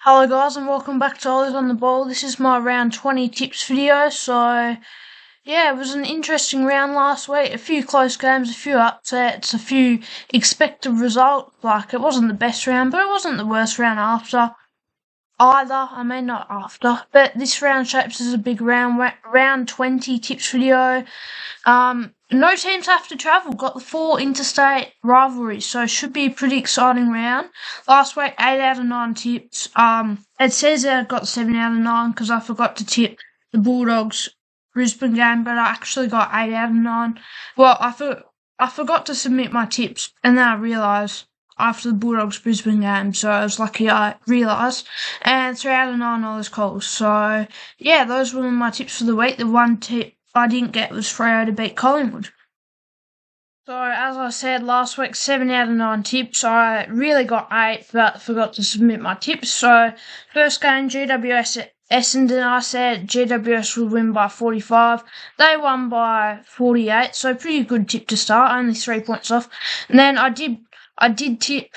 Hello guys and welcome back to Ollie's on the Ball. This is my round 20 tips video. So yeah, it was an interesting round last week. A few close games, a few upsets, a few expected results. Like, it wasn't the best round, but it wasn't the worst round after either. I mean, not after. But this round shapes as a big round. Round 20 tips video. No teams have to travel. Got the 4 interstate rivalries, so it should be a pretty exciting round. Last week, 8 out of 9 tips. It says that I got 7 out of 9 because I forgot to tip the Bulldogs Brisbane game, but I actually got 8 out of 9. Well, I forgot to submit my tips, and then I realised after the Bulldogs Brisbane game, so I was lucky I realised. And 3 out of 9 all those calls. So yeah, those were my tips for the week. The one tip I didn't get was Freo to beat Collingwood. So, as I said last week, 7 out of 9 tips. I really got 8, but forgot to submit my tips. So, first game, GWS Essendon, I said GWS would win by 45. They won by 48, so pretty good tip to start, only 3 points off. And then I did tip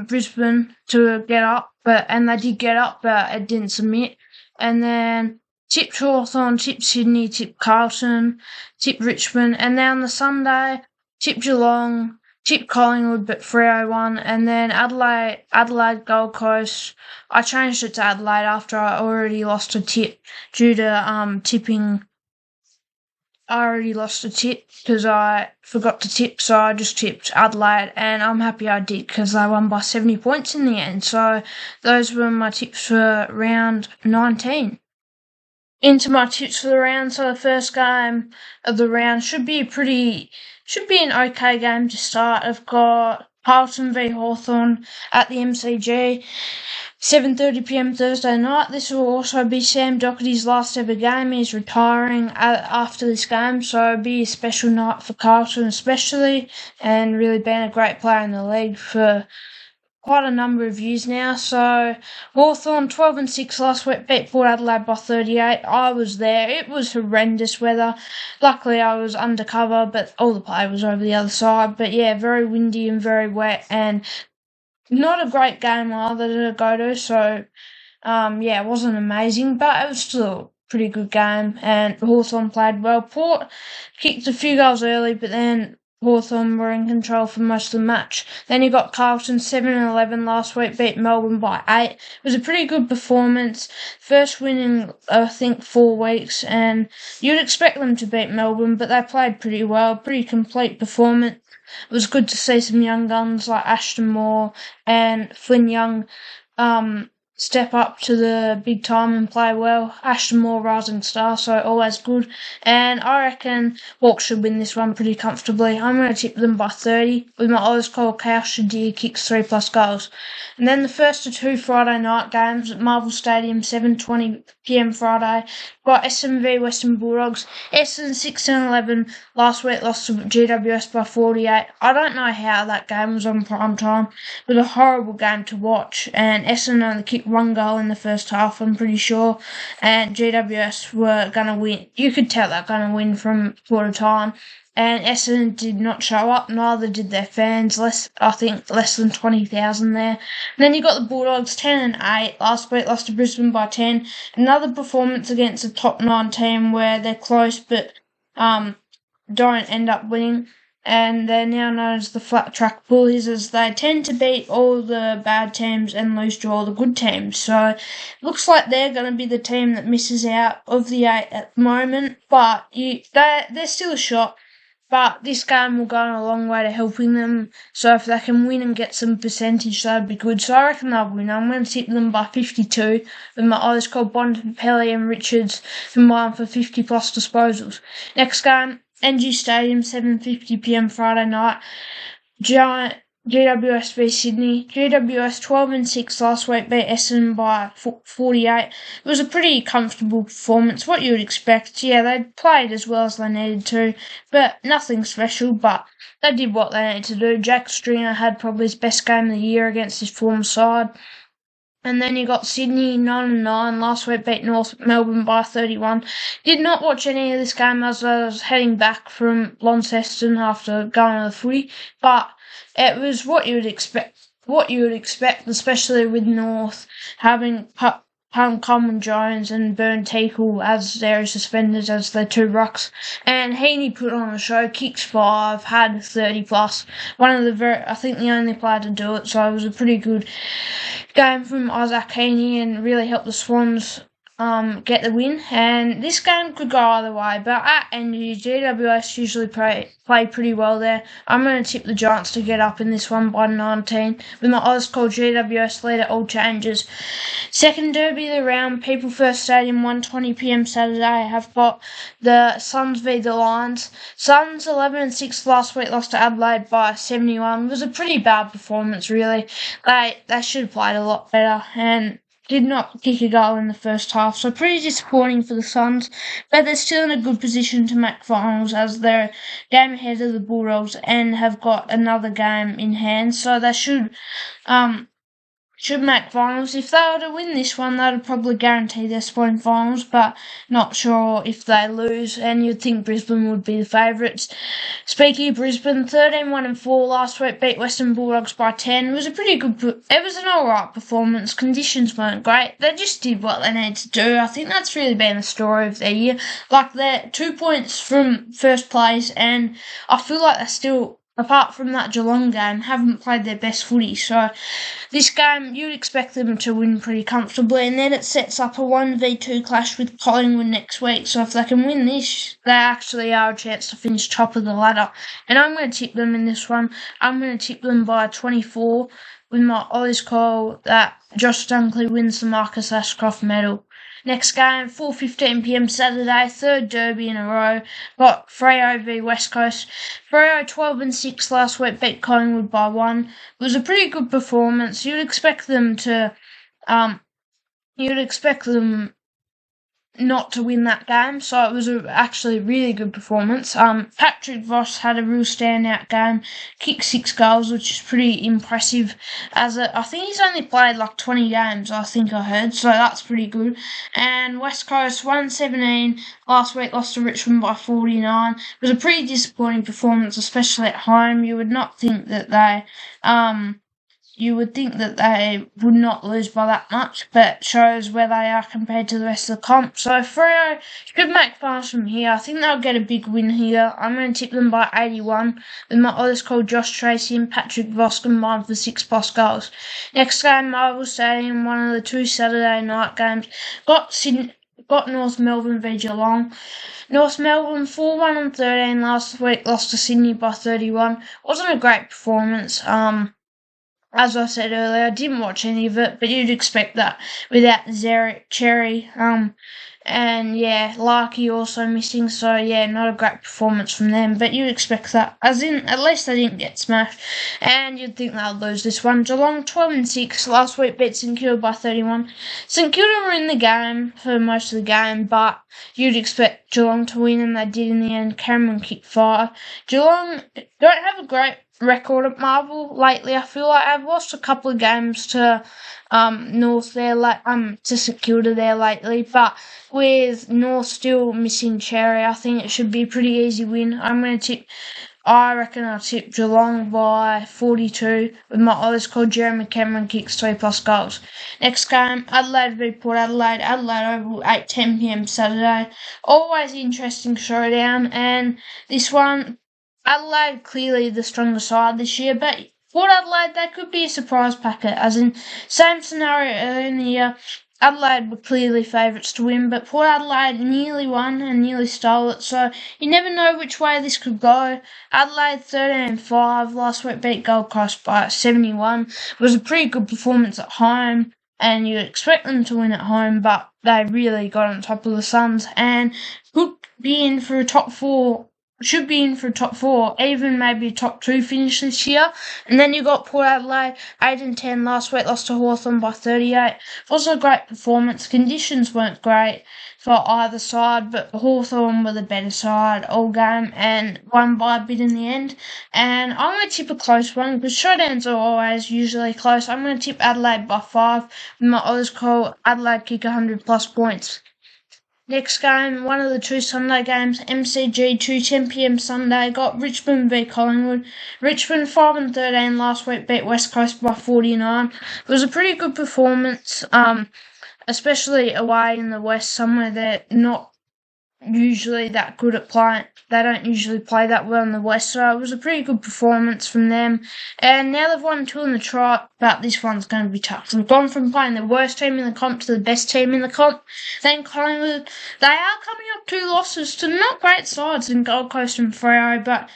Brisbane to get up, and they did get up, but it didn't submit. And then tipped Hawthorn, tipped Sydney, tipped Carlton, tipped Richmond, and then on the Sunday, tipped Geelong, tipped Collingwood, but Freo won, and then Adelaide, Gold Coast. I changed it to Adelaide after I already lost a tip due to tipping. I already lost a tip because I forgot to tip, so I just tipped Adelaide, and I'm happy I did because they won by 70 points in the end. So those were my tips for round 19. Into my tips for the round. So the first game of the round should be an okay game to start. I've got Carlton v Hawthorn at the MCG, 7:30pm Thursday night. This will also be Sam Docherty's last ever game. He's retiring after this game, so it'll be a special night for Carlton especially, and really been a great player in the league for quite a number of years now. So Hawthorn 12-6 last week, beat Port Adelaide by 38. I was there. It was horrendous weather. Luckily I was undercover, but all the play was over the other side. But yeah, very windy and very wet, and not a great game either to go to. So yeah, it wasn't amazing, but it was still a pretty good game, and Hawthorn played well. Port kicked a few goals early, but then Hawthorn were in control for most of the match. Then you got Carlton 7-11 last week, beat Melbourne by 8. It was a pretty good performance. First win in, I think, 4 weeks, and you'd expect them to beat Melbourne, but they played pretty well. Pretty complete performance. It was good to see some young guns like Ashton Moore and Flynn Young step up to the big time and play well. Ashton Moore, rising star, so always good. And I reckon Hawks should win this one pretty comfortably. I'm going to tip them by 30, with my Oz call Chaos Shadir kicks 3+ goals. And then the first of 2 Friday night games at Marvel Stadium, 7:20pm Friday. Got Essendon v Western Bulldogs. Essendon 16-11 last week, lost to GWS by 48. I don't know how that game was on prime time. It was a horrible game to watch, and Essendon only kicked 1 goal in the first half, I'm pretty sure, and GWS were going to win. You could tell they're going to win from quarter time, and Essendon did not show up, neither did their fans. I think less than 20,000 there. And then you got the Bulldogs 10-8 last week, lost to Brisbane by 10. Another performance against a top 9 team where they're close but don't end up winning. And they're now known as the Flat Track Bullies, as they tend to beat all the bad teams and lose to all the good teams. So it looks like they're going to be the team that misses out of the 8 at the moment, but they're still a shot. But this game will go a long way to helping them. So if they can win and get some percentage, that'd be good. So I reckon they'll win. I'm going to tip them by 52 with my others called Bontempelli and Richards combined for 50+ disposals. Next game, NG Stadium, 7:50pm Friday night. GWS v Sydney. GWS 12-6 last week, beat Essendon by 48. It was a pretty comfortable performance, what you would expect. Yeah, they played as well as they needed to, but nothing special, but they did what they needed to do. Jack Stringer had probably his best game of the year against his former side. And then you got Sydney 9-9 last week, beat North Melbourne by 31. Did not watch any of this game as I was heading back from Launceston after going to the footy, but it was what you would expect what you would expect, especially with North having Coleman Jones and Byrne Teakle as their suspenders as their two rucks. And Heaney put on a show, kicked 5, had 30 plus. I think the only player to do it, so it was a pretty good game from Isaac Heaney and really helped the Swans get the win. And this game could go either way, but at Energy, GWS usually play pretty well there. I'm going to tip the Giants to get up in this one by 19, with my odds called GWS lead at all changes. Second derby of the round, People First Stadium, 1:20pm Saturday. Have got the Suns v the Lions. Suns 11-6 last week, lost to Adelaide by 71. It was a pretty bad performance, really. They should have played a lot better and did not kick a goal in the first half, so pretty disappointing for the Suns, but they're still in a good position to make finals as they're a game ahead of the Bulldogs and have got another game in hand, so they should make finals. If they were to win this one, they would probably guarantee their spot in finals, but not sure if they lose, and you'd think Brisbane would be the favourites. Speaking of Brisbane, 13-1-4 last week, beat Western Bulldogs by 10. It was an alright performance. Conditions weren't great. They just did what they needed to do. I think that's really been the story of their year. Like, they're 2 points from first place, and I feel like they're still, apart from that Geelong game, haven't played their best footy. So this game, you'd expect them to win pretty comfortably, and then it sets up a 1v2 clash with Collingwood next week. So if they can win this, they actually are a chance to finish top of the ladder. And I'm going to tip them in this one. I'm going to tip them by 24 with my Ollie's call that Josh Dunkley wins the Marcus Ashcroft medal. Next game, 4:15pm Saturday, third derby in a row. Got Freo v West Coast. Freo 12-6 last week, beat Collingwood by 1. It was a pretty good performance. You'd expect them not to win that game, so it was actually a really good performance. Patrick Voss had a real standout game, kicked 6 goals, which is pretty impressive. I think he's only played like 20 games, I think I heard, so that's pretty good. And West Coast 1-17 last week, lost to Richmond by 49. It was a pretty disappointing performance, especially at home. You would think that they would not lose by that much, but shows where they are compared to the rest of the comp. So Freo should make finals from here. I think they'll get a big win here. I'm going to tip them by 81, with my others called Josh Tracy and Patrick Voss combined for 6+ goals. Next game, Marvel Stadium, one of the 2 Saturday night games. Got North Melbourne v Geelong. North Melbourne 4-1-13 last week, lost to Sydney by 31. Wasn't a great performance. As I said earlier, I didn't watch any of it, but you'd expect that without Cherry. And yeah, Larky also missing, so yeah, not a great performance from them, but you'd expect that. As in, at least they didn't get smashed, and you'd think they'll lose this one. Geelong 12-6 last week, beat St Kilda by 31. St Kilda were in the game for most of the game, but you'd expect Geelong to win, and they did in the end. Cameron kicked 5. Geelong don't have a great record at Marvel lately. I feel like I've lost a couple of games to North there, to St Kilda there lately, but with North still missing Cherry, I think it should be a pretty easy win. I reckon I'll tip Geelong by 42 with my others called Jeremy Cameron kicks 3+ goals. Next game, Adelaide v Port Adelaide. Adelaide Oval, 8:10pm Saturday. Always interesting showdown, and this one, Adelaide clearly the stronger side this year, but Port Adelaide, they could be a surprise packet, as in same scenario earlier in the year. Adelaide were clearly favourites to win, but Port Adelaide nearly won and nearly stole it, so you never know which way this could go. Adelaide 13-5 last week, beat Gold Coast by 71. It was a pretty good performance at home, and you'd expect them to win at home, but they really got on top of the Suns and could be in for a top 4. Should be in for a top 4, even maybe a top 2 finish this year. And then you got Port Adelaide, 8-10 last week, lost to Hawthorn by 38. It wasn't a great performance. Conditions weren't great for either side, but Hawthorn were the better side all game and won by a bit in the end. And I'm going to tip a close one because showdowns are always usually close. I'm going to tip Adelaide by 5 with my others call Adelaide kick 100+ points. Next game, one of the two Sunday games, MCG 2:10 PM Sunday, got Richmond v Collingwood. Richmond 5-13 last week beat West Coast by 49. It was a pretty good performance, especially away in the West, somewhere they're not usually that good at playing. They don't usually play that well in the West, so it was a pretty good performance from them. And now they've won 2 in the trot, but this one's going to be tough. They've gone from playing the worst team in the comp to the best team in the comp. Then Collingwood, they are coming up 2 losses to not great sides in Gold Coast and Freo, but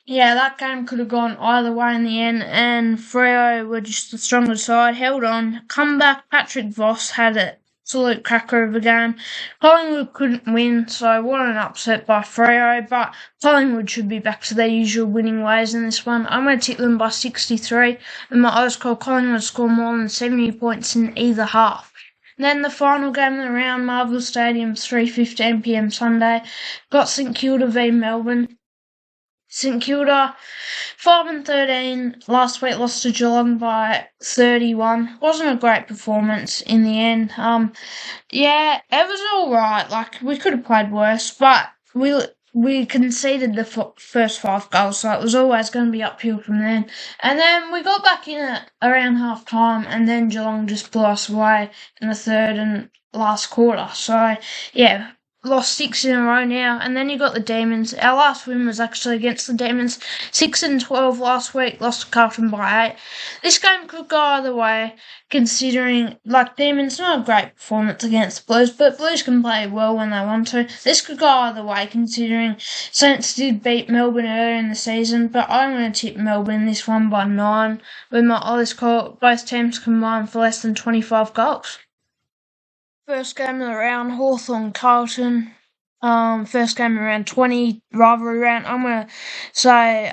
yeah, that game could have gone either way in the end, and Freo were just the stronger side, held on, come back. Patrick Voss had an absolute cracker of a game. Collingwood couldn't win, so what an upset by Freo, but Collingwood should be back to their usual winning ways in this one. I'm going to tip them by 63, and my odds call Collingwood score more than 70 points in either half. And then the final game of the round, Marvel Stadium, 3:15 PM Sunday, got St Kilda v Melbourne. St Kilda, 5-13 last week, lost to Geelong by 31. Wasn't a great performance in the end. Yeah, it was all right. Like, we could have played worse, but we conceded the first 5 goals, so it was always going to be uphill from then. And then we got back in it around half time, and then Geelong just blew us away in the third and last quarter. So, yeah. Lost 6 in a row now, and then you got the Demons. Our last win was actually against the Demons, 6-12 last week, lost to Carlton by 8. This game could go either way, considering, like, Demons, not a great performance against the Blues, but Blues can play well when they want to. This could go either way, considering Saints did beat Melbourne earlier in the season, but I'm going to tip Melbourne this one by 9, with my odds call both teams combined for less than 25 goals. First game of the round, Hawthorn Carlton. First game of round 20, rivalry round. I'm going to say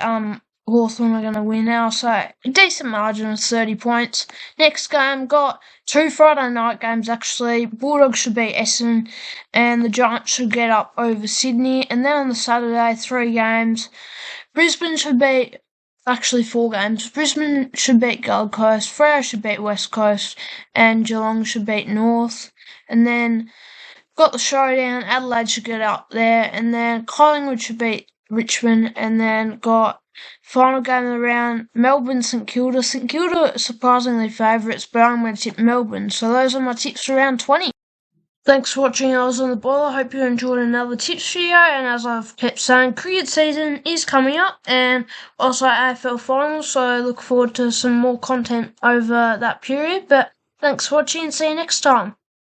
Hawthorn are going to win now, so a decent margin of 30 points. Next game, got 2 Friday night games actually. Bulldogs should beat Essendon, and the Giants should get up over Sydney. And then on the Saturday, 3 games. Brisbane should beat... Actually, 4 games. Brisbane should beat Gold Coast, Freo should beat West Coast, and Geelong should beat North. And then got the showdown, Adelaide should get up there, and then Collingwood should beat Richmond, and then got final game of the round, Melbourne St Kilda. St Kilda are surprisingly favourites, but I'm going to tip Melbourne. So those are my tips for round 20. Thanks for watching I Was on the Ball. I hope you enjoyed another tips video, and as I've kept saying, cricket season is coming up, and also AFL finals, so I look forward to some more content over that period. But thanks for watching, and see you next time.